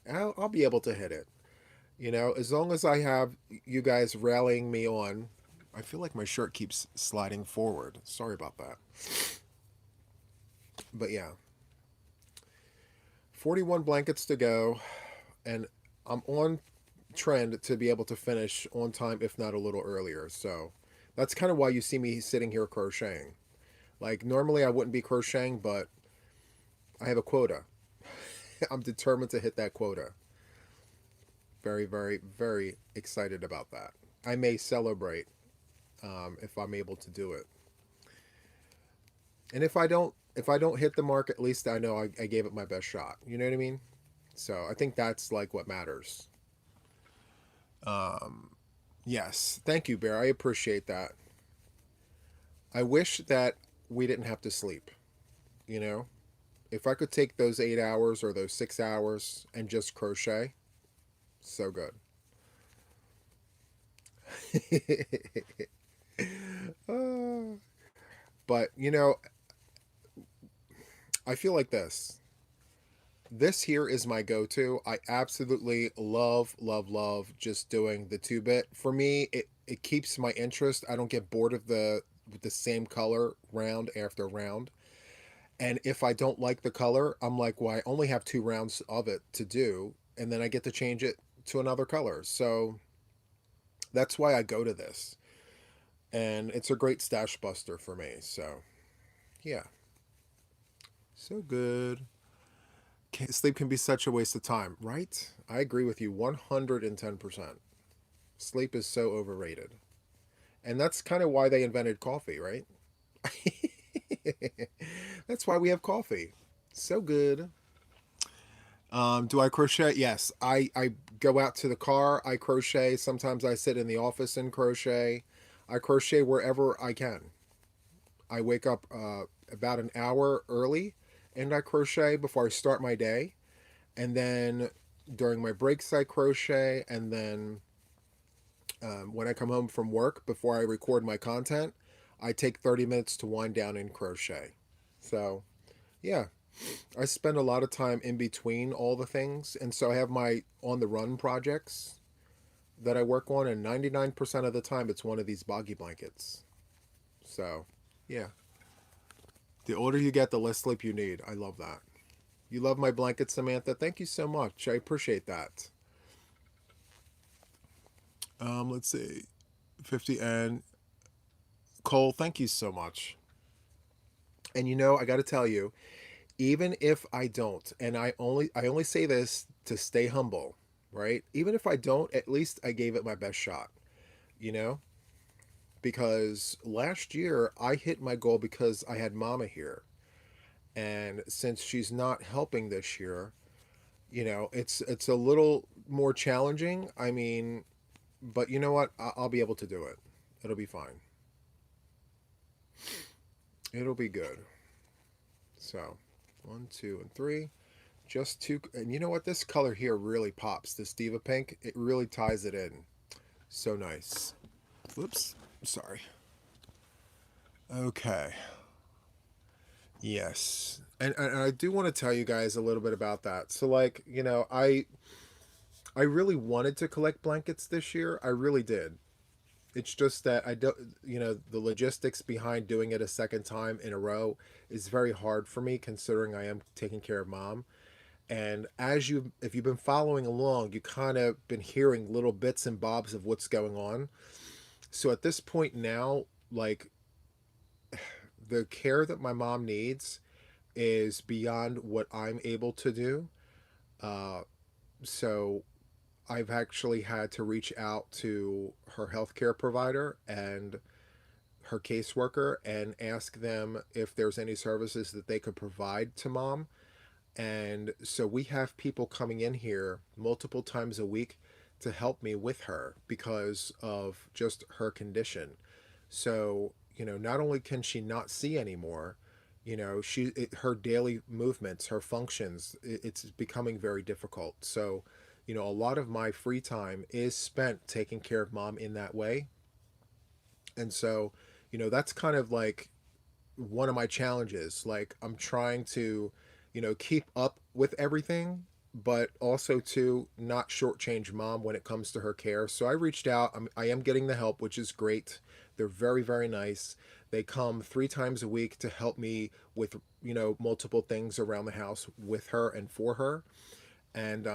Speaker 1: I'll be able to hit it. As long as I have you guys rallying me on. I feel like my shirt keeps sliding forward. Sorry about that. But yeah, 41 blankets to go, and I'm on trend to be able to finish on time, if not a little earlier. So that's kind of why you see me sitting here crocheting. Like, normally I wouldn't be crocheting, but I have a quota. I'm determined to hit that quota. Very, very, very excited about that. I may celebrate if I'm able to do it. And if I don't hit the mark, at least I know I gave it my best shot. You know what I mean? So I think that's like what matters. Yes, thank you, Bear. I appreciate that. I wish that we didn't have to sleep. You know, if I could take those 8 hours or those 6 hours and just crochet, so good. Uh, but I feel like this. This here is my go-to. I absolutely love, love, love just doing the 2-bit. For me, it keeps my interest. I don't get bored of the with the same color round after round. And if I don't like the color, I'm like, well, I only have 2 rounds of it to do, and then I get to change it to another color. So that's why I go to this. And it's a great stash buster for me. So, yeah. So good. Sleep can be such a waste of time, right? I agree with you 110%. Sleep is so overrated. And that's kind of why they invented coffee, right? That's why we have coffee. So good. Do I crochet? Yes. I go out to the car, I crochet. Sometimes I sit in the office and crochet. I crochet wherever I can. I wake up about an hour early and I crochet before I start my day. And then during my breaks, I crochet. And then when I come home from work, before I record my content, I take 30 minutes to wind down and crochet. So, yeah, I spend a lot of time in between all the things. And so I have my on the run projects that I work on, and 99% of the time, it's one of these boggy blankets. So, yeah. The older you get, the less sleep you need. I love that. You love my blanket, Samantha. Thank you so much. I appreciate that. Let's see. 50 and Cole, thank you so much. And I got to tell you, even if I don't, and I only say this to stay humble, right? Even if I don't, at least I gave it my best shot, you know? Because last year I hit my goal because I had mama here. And since she's not helping this year, it's a little more challenging. I mean, but you know what? I'll be able to do it. It'll be fine. It'll be good. So, 1, 2, and 3. Just two. And you know what? This color here really pops. This Diva Pink. It really ties it in. So nice. Whoops. Sorry. Okay. Yes. And I do want to tell you guys a little bit about that. So, like, I really wanted to collect blankets this year. I really did. It's just that I don't, the logistics behind doing it a second time in a row is very hard for me, considering I am taking care of mom. And if you've been following along, you kind of been hearing little bits and bobs of what's going on. So at this point now, like, the care that my mom needs is beyond what I'm able to do. Uh, so I've actually had to reach out to her healthcare provider and her caseworker and ask them if there's any services that they could provide to mom. And so we have people coming in here multiple times a week to help me with her because of just her condition. So, not only can she not see anymore, her daily movements, her functions, it's becoming very difficult. So, a lot of my free time is spent taking care of mom in that way. And so, that's kind of like one of my challenges. Like I'm trying to, keep up with everything, but also to not shortchange mom when it comes to her care. So I reached out. I am getting the help, which is great. They're very, very nice. They come 3 times a week to help me with, multiple things around the house with her and for her. And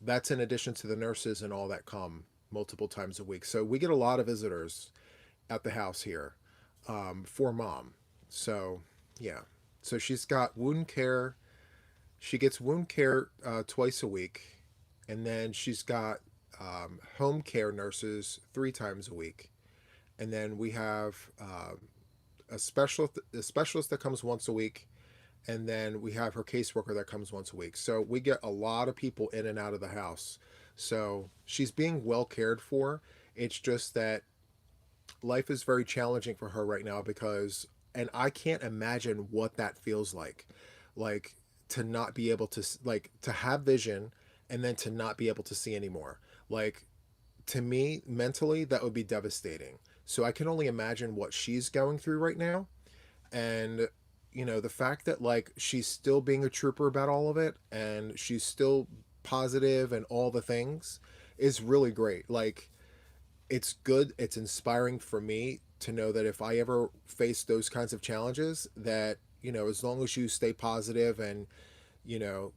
Speaker 1: that's in addition to the nurses and all that come multiple times a week. So we get a lot of visitors at the house here for mom. So, yeah. So she's got wound care. She gets wound care twice a week. And then she's got home care nurses 3 times a week. And then we have a specialist that comes once a week. And then we have her caseworker that comes once a week. So we get a lot of people in and out of the house. So she's being well cared for. It's just that life is very challenging for her right now because, and I can't imagine what that feels like to not be able to, like, to have vision and then to not be able to see anymore. Like, to me mentally that would be devastating. So I can only imagine what she's going through right now. And the fact that, like, she's still being a trooper about all of it and she's still positive and all the things is really great. Like, it's good, it's inspiring for me to know that if I ever face those kinds of challenges, that, as long as you stay positive and, you know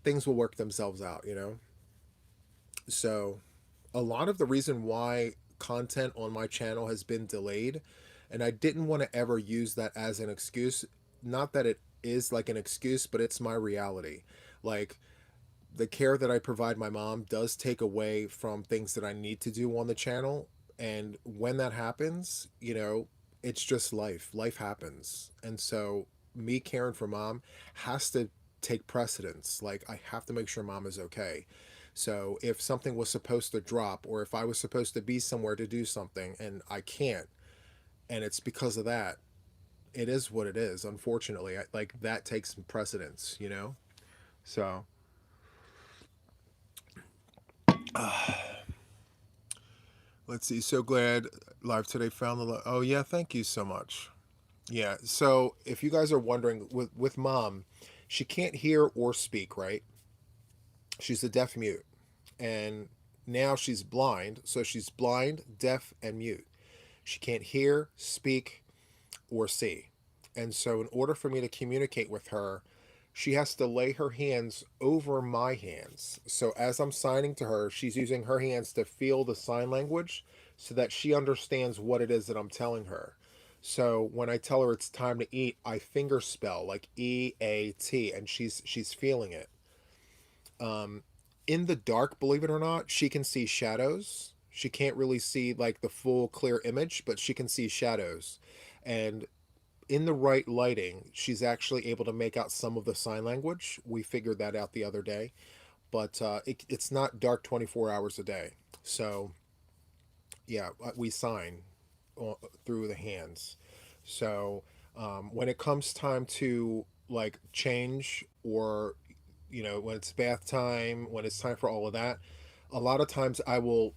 Speaker 1: things will work themselves out. So a lot of the reason why content on my channel has been delayed, and I didn't want to ever use that as an excuse. Not that it is like an excuse, but it's my reality. Like, the care that I provide my mom does take away from things that I need to do on the channel. And when that happens, it's just life. Life happens. And so me caring for mom has to take precedence. Like, I have to make sure mom is okay. So if something was supposed to drop, or if I was supposed to be somewhere to do something and I can't, and it's because of that, it is what it is. Unfortunately, like, that takes precedence. So let's see. So glad live today found the. Oh yeah, thank you so much. Yeah. So if you guys are wondering, with mom, she can't hear or speak. Right. She's a deaf mute, and now she's blind. So she's blind, deaf, and mute. She can't hear, speak, or see. And so, in order for me to communicate with her, she has to lay her hands over my hands. So, as I'm signing to her, she's using her hands to feel the sign language so that she understands what it is that I'm telling her. So, when I tell her it's time to eat, I finger spell like EAT, and she's feeling it. Um, in the dark, believe it or not, she can see shadows. She can't really see like the full clear image, but she can see shadows. And in the right lighting, she's actually able to make out some of the sign language. We figured that out the other day, but it's not dark 24 hours a day. So, yeah, we sign through the hands. So, when it comes time to, like, change, or, when it's bath time, when it's time for all of that, a lot of times I'll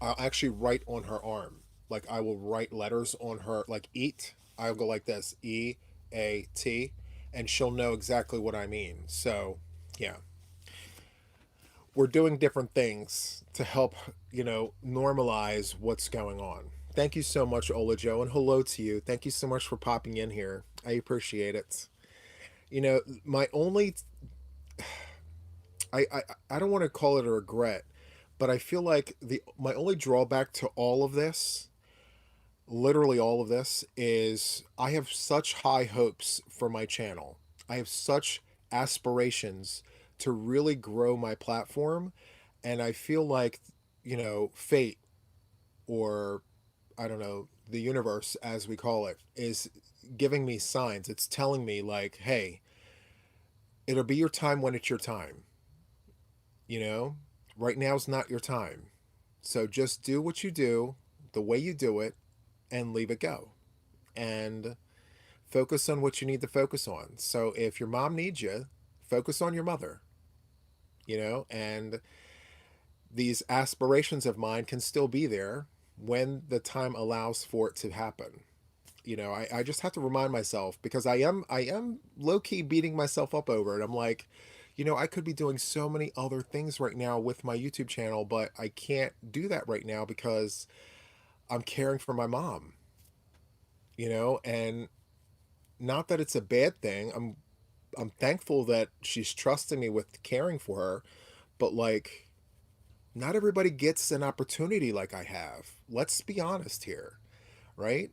Speaker 1: actually write on her arm. Like, I will write letters on her, like eat. I'll go like this, EAT, and she'll know exactly what I mean. So, yeah, we're doing different things to help, normalize what's going on. Thank you so much, Ola Joe, and hello to you. Thank you so much for popping in here. I appreciate it. My only, I, I, I don't want to call it a regret, but I feel like my only drawback to all of this, literally all of this, is I have such high hopes for my channel. I have such aspirations to really grow my platform. And I feel like, fate, or I don't know, the universe, as we call it, is giving me signs. It's telling me, like, hey, It'll be your time when it's your time, you know? Right now's not your time. So just do what you do, the way you do it, and leave it go. And focus on what you need to focus on. So if your mom needs you, focus on your mother, and these aspirations of mine can still be there when the time allows for it to happen. I just have to remind myself because I am low key beating myself up over it. I'm like, I could be doing so many other things right now with my YouTube channel, but I can't do that right now because I'm caring for my mom, and not that it's a bad thing. I'm thankful that she's trusting me with caring for her, but like not everybody gets an opportunity like I have. Let's be honest here, right?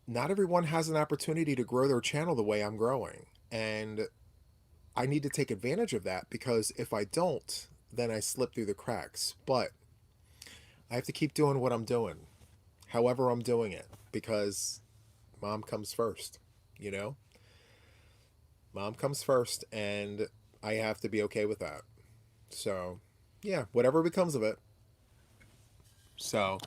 Speaker 1: Not everyone has an opportunity to grow their channel the way I'm growing. And I need to take advantage of that because if I don't, then I slip through the cracks. But I have to keep doing what I'm doing, however I'm doing it, because mom comes first, you know? Mom comes first, and I have to be okay with that. So, yeah, whatever becomes of it. So,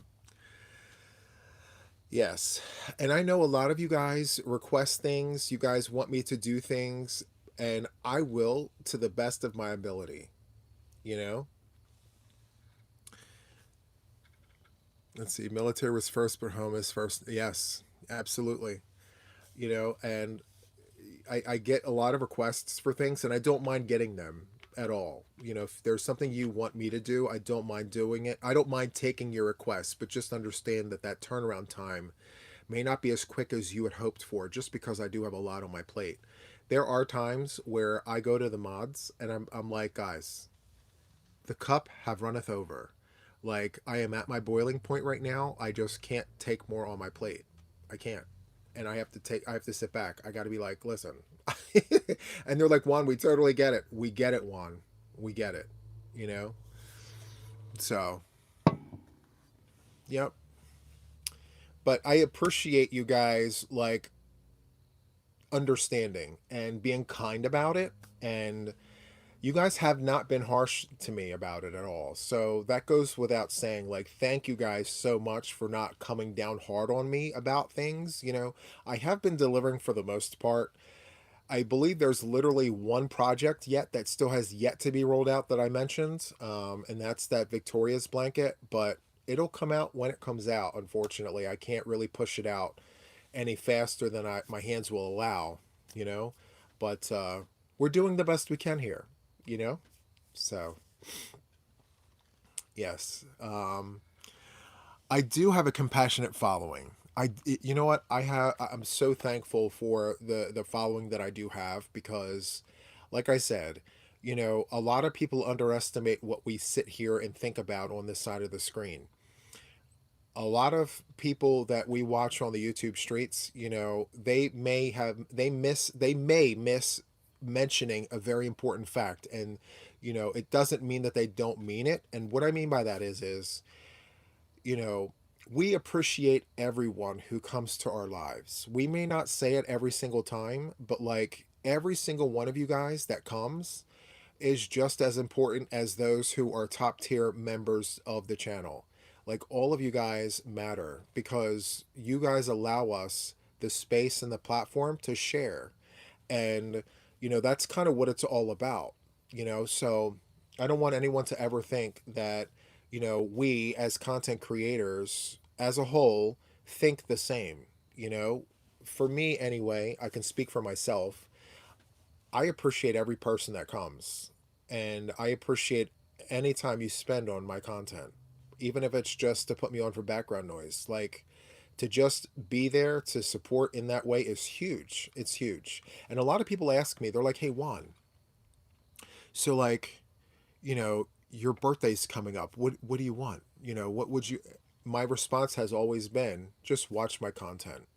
Speaker 1: yes. And I know a lot of you guys request things, you guys want me to do things, and I will to the best of my ability, you know? Let's see, military was first, but home is first. Yes, absolutely. And I get a lot of requests for things, and I don't mind getting them at all. If there's something you want me to do, I don't mind doing it. I don't mind taking your requests, but just understand that that turnaround time may not be as quick as you had hoped for, just because I do have a lot on my plate. There are times where I go to the mods and I'm like, guys, the cup have runneth over. Like, I am at my boiling point right now. I just can't take more on my plate. I can't. And I have to sit back. I got to be like, listen. And they're like, Juan, we totally get it. We get it, Juan. We get it. You know? So, yep. But I appreciate you guys, like, understanding and being kind about it. And you guys have not been harsh to me about it at all. So that goes without saying. Like, thank you guys so much for not coming down hard on me about things. I have been delivering for the most part. I believe there's literally one project yet that still has yet to be rolled out that I mentioned, and that's that Victoria's blanket. But it'll come out when it comes out. Unfortunately, I can't really push it out any faster than my hands will allow. You know, but we're doing the best we can here. You know, so yes, I do have a compassionate following. You know what? I'm so thankful for the following that I do have because, like I said, a lot of people underestimate what we sit here and think about on this side of the screen. A lot of people that we watch on the YouTube streets, they may miss mentioning a very important fact, and it doesn't mean that they don't mean it. And what I mean by that is you know, we appreciate everyone who comes to our lives. We may not say it every single time, but like every single one of you guys that comes is just as important as those who are top tier members of the channel. Like, all of you guys matter because you guys allow us the space and the platform to share. And, that's kind of what it's all about, So I don't want anyone to ever think that, we as content creators as a whole think the same, you know? For me, anyway, I can speak for myself. I appreciate every person that comes, and I appreciate any time you spend on my content, even if it's just to put me on for background noise. Like, to just be there to support in that way is huge. It's huge. And a lot of people ask me, they're like, hey, Juan, so like, your birthday's coming up. What do you want? What would you My response has always been, just watch my content.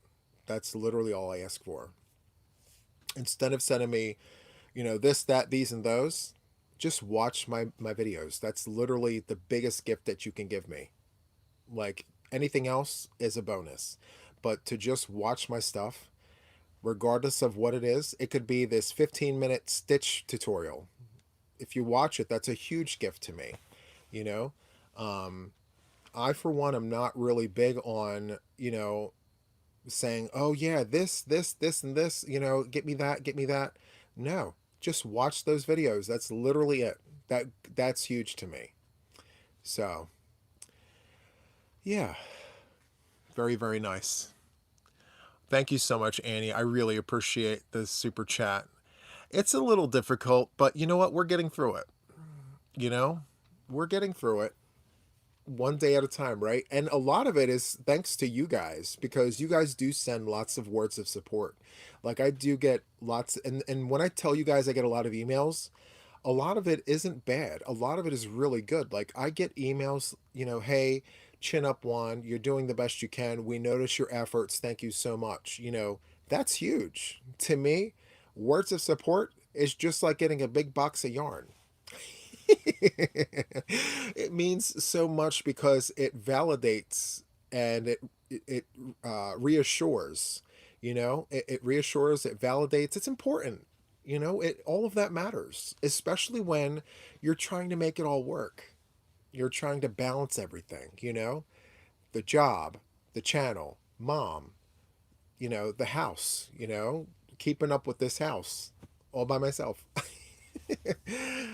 Speaker 1: That's literally all I ask for. Instead of sending me, this, that, these, and those, just watch my videos. That's literally the biggest gift that you can give me. Like, anything else is a bonus. But to just watch my stuff, regardless of what it is. It could be this 15-minute stitch tutorial. If you watch it, that's a huge gift to me, you know? Um, I, for one, am not really big on, saying, oh, yeah, this, and this, get me that, get me that. No, just watch those videos. That's literally it. That that's huge to me. So, yeah, very, very nice. Thank you so much, Annie. I really appreciate the super chat. It's a little difficult, but you know what? We're getting through it. You know, we're getting through it one day at a time, right? And a lot of it is thanks to you guys because you guys do send lots of words of support. Like I do get lots, and when I tell you guys I get a lot of emails, a lot of it isn't bad. A lot of it is really good. Like I get emails, hey, chin up Juan, you're doing the best you can. We notice your efforts. Thank you so much. That's huge. To me, words of support is just like getting a big box of yarn. It means so much because it validates and it reassures. It reassures, it validates. It's important. It all of that matters, especially when you're trying to make it all work. You're trying to balance everything. The job, the channel, mom. The house. Keeping up with this house all by myself.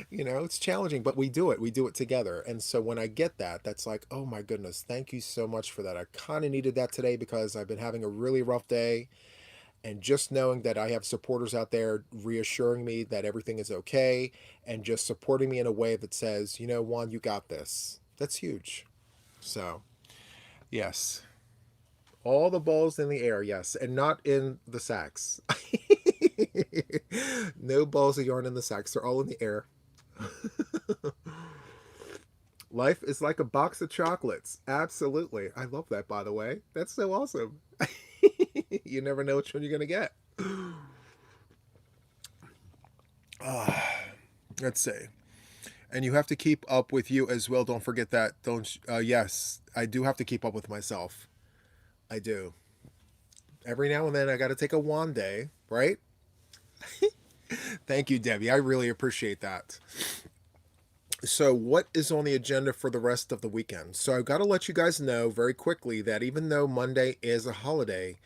Speaker 1: It's challenging, but we do it. We do it together. And so when I get that, that's like, oh my goodness, thank you so much for that. I kind of needed that today because I've been having a really rough day. And just knowing that I have supporters out there reassuring me that everything is okay and just supporting me in a way that says, Juan, you got this. That's huge. So, yes. All the balls in the air, yes, and not in the sacks. No balls of yarn in the sacks. They're all in the air. Life is like a box of chocolates. Absolutely. I love that, by the way. That's so awesome. You never know which one you're going to get. Uh, let's see. And you have to keep up with you as well. Don't forget that. Don't. Yes, I do have to keep up with myself. I do. Every now and then I got to take a wand day, right? Thank you, Debbie. I really appreciate that. So, what is on the agenda for the rest of the weekend? So, I've got to let you guys know very quickly that even though Monday is a holiday,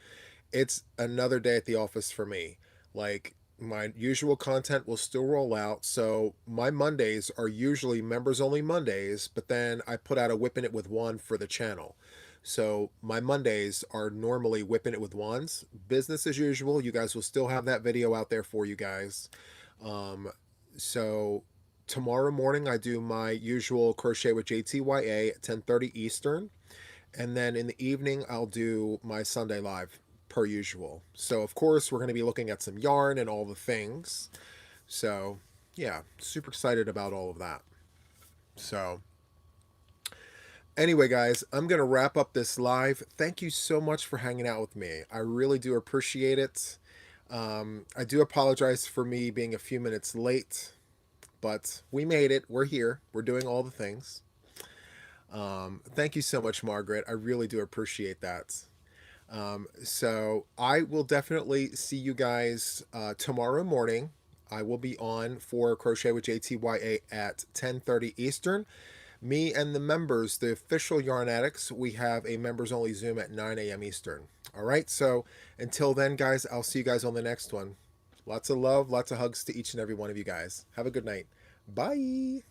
Speaker 1: it's another day at the office for me. Like, my usual content will still roll out. So, my Mondays are usually members only Mondays, but then I put out a Whipping It with Juan for the channel. So, my Mondays are normally Whipping It with Juan's. Business as usual. You guys will still have that video out there for you guys. So, tomorrow morning I do my usual crochet with JTYA at 10:30 Eastern, and then in the evening I'll do my Sunday live per usual. So of course we're going to be looking at some yarn and all the things. So yeah, super excited about all of that. So anyway, guys, I'm going to wrap up this live. Thank you so much for hanging out with me. I really do appreciate it. I do apologize for me being a few minutes late, but we made it. We're here. We're doing all the things. Thank you so much, Margaret. I really do appreciate that. So I will definitely see you guys tomorrow morning. I will be on for Crochet with JTYA at 10:30 Eastern. Me and the members, the official Yarn Addicts, we have a members only Zoom at 9 a.m. Eastern. All right, so until then, guys, I'll see you guys on the next one. Lots of love, lots of hugs to each and every one of you guys. Have a good night. Bye.